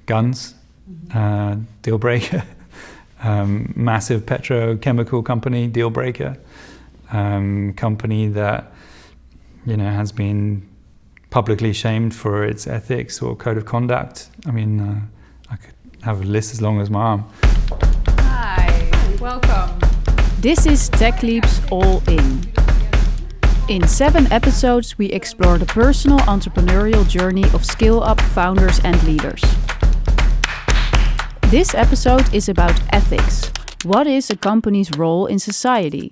guns, deal breaker. Massive petrochemical company, deal breaker. Company that, has been publicly shamed for its ethics or code of conduct. I mean, I could have a list as long as my arm. Hi, welcome. This is Tech Leap's All In. In 7 episodes, we explore the personal entrepreneurial journey of scale-up founders and leaders. This episode is about ethics. What is a company's role in society?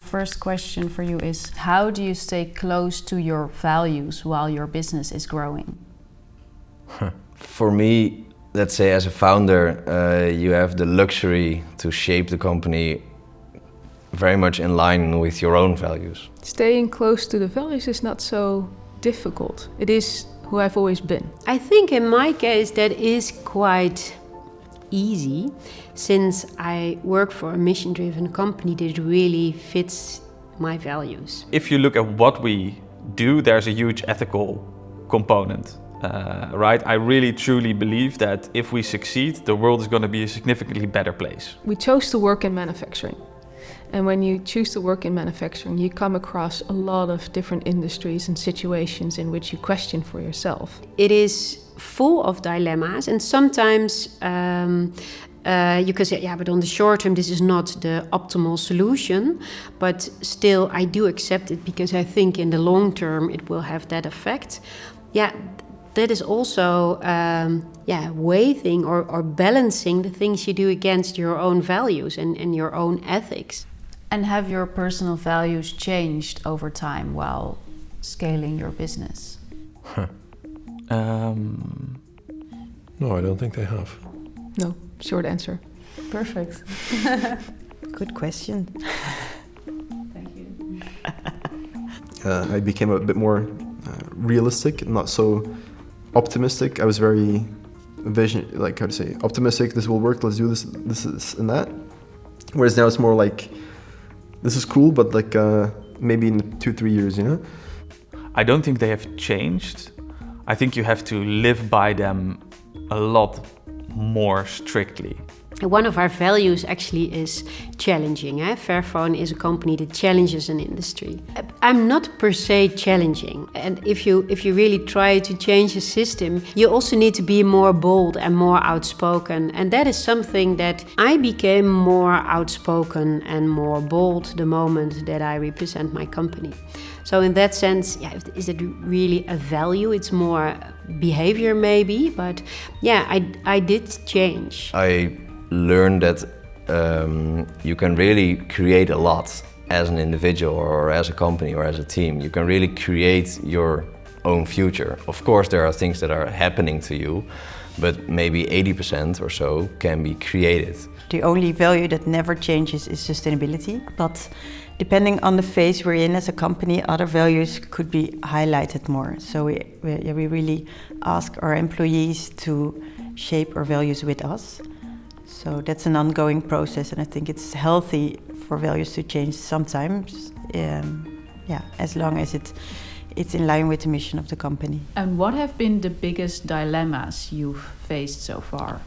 First question for you is, how do you stay close to your values while your business is growing? For me, let's say as a founder, you have the luxury to shape the company very much in line with your own values. Staying close to the values is not so difficult. It is who I've always been. I think in my case that is quite easy, since I work for a mission-driven company that really fits my values. If you look at what we do, there's a huge ethical component, right? I really truly believe that if we succeed, the world is going to be a significantly better place. We chose to work in manufacturing. And when you choose to work in manufacturing, you come across a lot of different industries and situations in which you question for yourself. It is full of dilemmas, and sometimes you can say, yeah, but on the short term, this is not the optimal solution. But still, I do accept it because I think in the long term, it will have that effect. Yeah, that is also weighing or balancing the things you do against your own values and your own ethics. And have your personal values changed over time while scaling your business? No, I don't think they have. No, short answer. Perfect. Good question. Thank you. I became a bit more realistic, not so optimistic. I was very optimistic. This will work. Let's do this, and that. Whereas now it's more like, this is cool, but maybe in 2-3 years, I don't think they have changed. I think you have to live by them a lot more strictly. One of our values actually is challenging. Fairphone is a company that challenges an industry. I'm not per se challenging. And if you really try to change a system, you also need to be more bold and more outspoken. And that is something that I became more outspoken and more bold the moment that I represent my company. So in that sense, is it really a value? It's more behavior maybe, but I did change. I learned that you can really create a lot as an individual or as a company or as a team. You can really create your own future. Of course, there are things that are happening to you, but maybe 80% or so can be created. The only value that never changes is sustainability, but depending on the phase we're in as a company, other values could be highlighted more. So we really ask our employees to shape our values with us. So that's an ongoing process, and I think it's healthy for values to change sometimes, as long as it's in line with the mission of the company. And what have been the biggest dilemmas you've faced so far?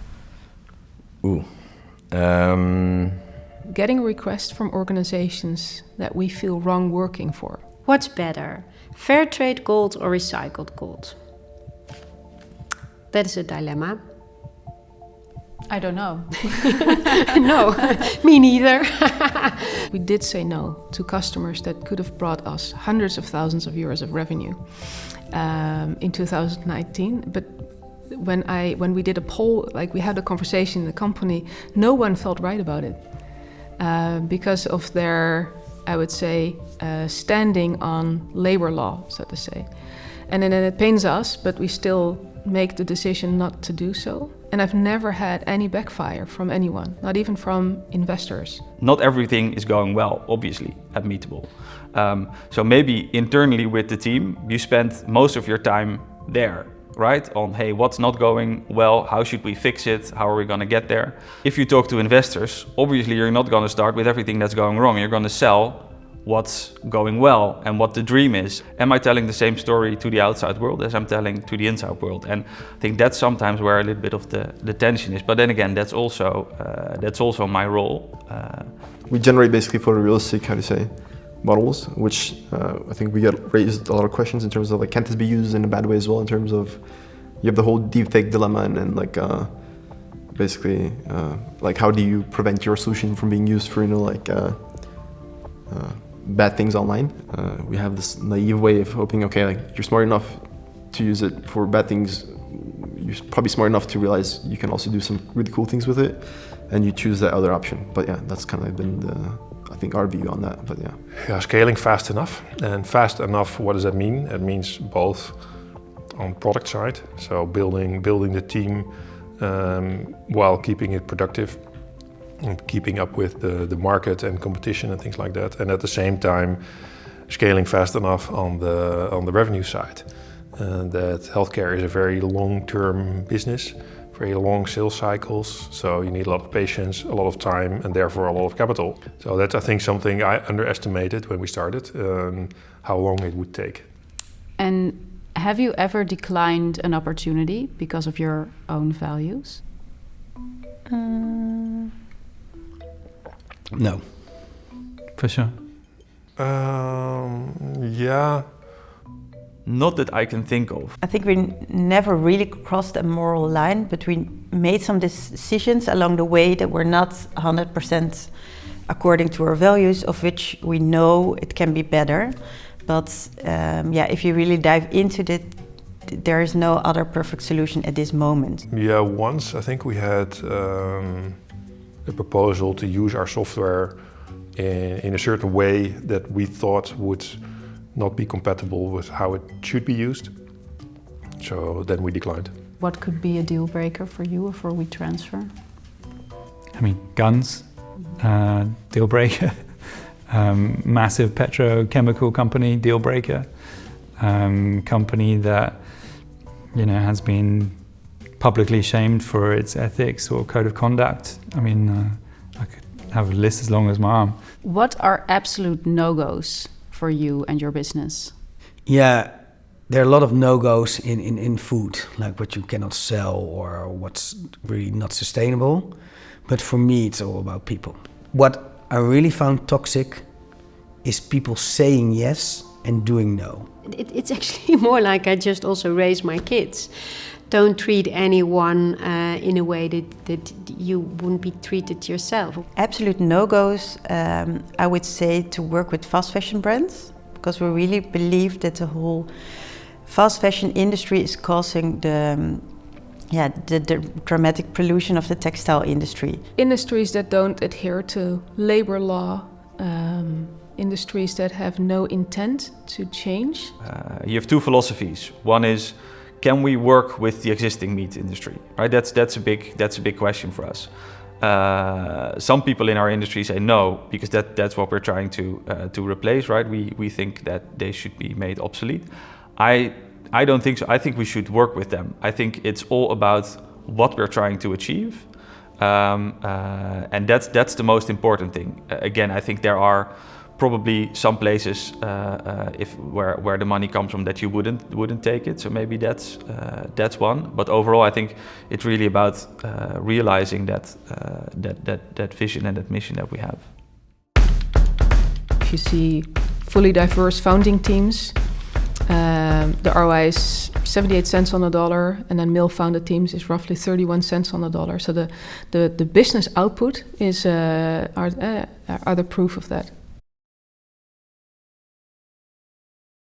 Getting requests from organizations that we feel wrong working for. What's better, fair trade gold or recycled gold? That is a dilemma. I don't know. No, me neither. We did say no to customers that could have brought us hundreds of thousands of euros of revenue in 2019. But when we did a poll, we had a conversation in the company, no one felt right about it because of their, I would say, standing on labor law, so to say. And then it pains us, but we still make the decision not to do so. And I've never had any backfire from anyone, not even from investors. Not everything is going well, obviously, at Meetable. So maybe internally with the team, you spend most of your time there, right? On, hey, what's not going well? How should we fix it? How are we going to get there? If you talk to investors, obviously you're not going to start with everything that's going wrong. You're going to sell what's going well and what the dream is. Am I telling the same story to the outside world as I'm telling to the inside world? And I think that's sometimes where a little bit of the tension is. But then again, that's also my role. We generate basically photorealistic, models, which I think we get raised a lot of questions in terms of like, can't this be used in a bad way as well? In terms of you have the whole deepfake dilemma and like basically like how do you prevent your solution from being used for bad things online? We have this naive way of hoping, okay, like you're smart enough to use it for bad things. You're probably smart enough to realize you can also do some really cool things with it, and you choose that other option. But yeah, that's kind of been I think our view on that. But yeah, scaling fast enough. And fast enough, what does that mean? It means both on product side, so building the team while keeping it productive and keeping up with the market and competition and things like that. And at the same time, scaling fast enough on the revenue side. That healthcare is a very long-term business, very long sales cycles. So you need a lot of patience, a lot of time, and therefore a lot of capital. So that's, I think, something I underestimated when we started, how long it would take. And have you ever declined an opportunity because of your own values? No, for sure. Yeah. Not that I can think of. I think we never really crossed a moral line, but we made some decisions along the way that were not 100% according to our values, of which we know it can be better. But if you really dive into it, there is no other perfect solution at this moment. Yeah, once I think we had a proposal to use our software in a certain way that we thought would not be compatible with how it should be used. So then we declined. What could be a deal breaker for you for WeTransfer? I mean, guns, deal breaker. Massive petrochemical company, deal breaker. Company that has been publicly shamed for its ethics or code of conduct. I mean, I could have a list as long as my arm. What are absolute no-goes for you and your business? Yeah, there are a lot of no-goes in food, like what you cannot sell or what's really not sustainable. But for me, it's all about people. What I really found toxic is people saying yes and doing no. It's actually more like I just also raise my kids. Don't treat anyone in a way that you wouldn't be treated yourself. Absolute no-goes, I would say, to work with fast fashion brands, because we really believe that the whole fast fashion industry is causing the dramatic pollution of the textile industry. Industries that don't adhere to labor law, industries that have no intent to change. You have two philosophies. One is, can we work with the existing meat industry? Right, that's a big question for us. Some people in our industry say no, because that's what we're trying to replace. Right, we think that they should be made obsolete. I don't think so. I think we should work with them. I think it's all about what we're trying to achieve, and that's the most important thing. Again, I think there are probably some places where the money comes from that you wouldn't take it. So maybe that's one. But overall, I think it's really about realizing that vision and that mission that we have. If you see fully diverse founding teams, the ROI is 78 cents on the dollar, and then male-founded teams is roughly 31 cents on the dollar. So the business output is are the proof of that.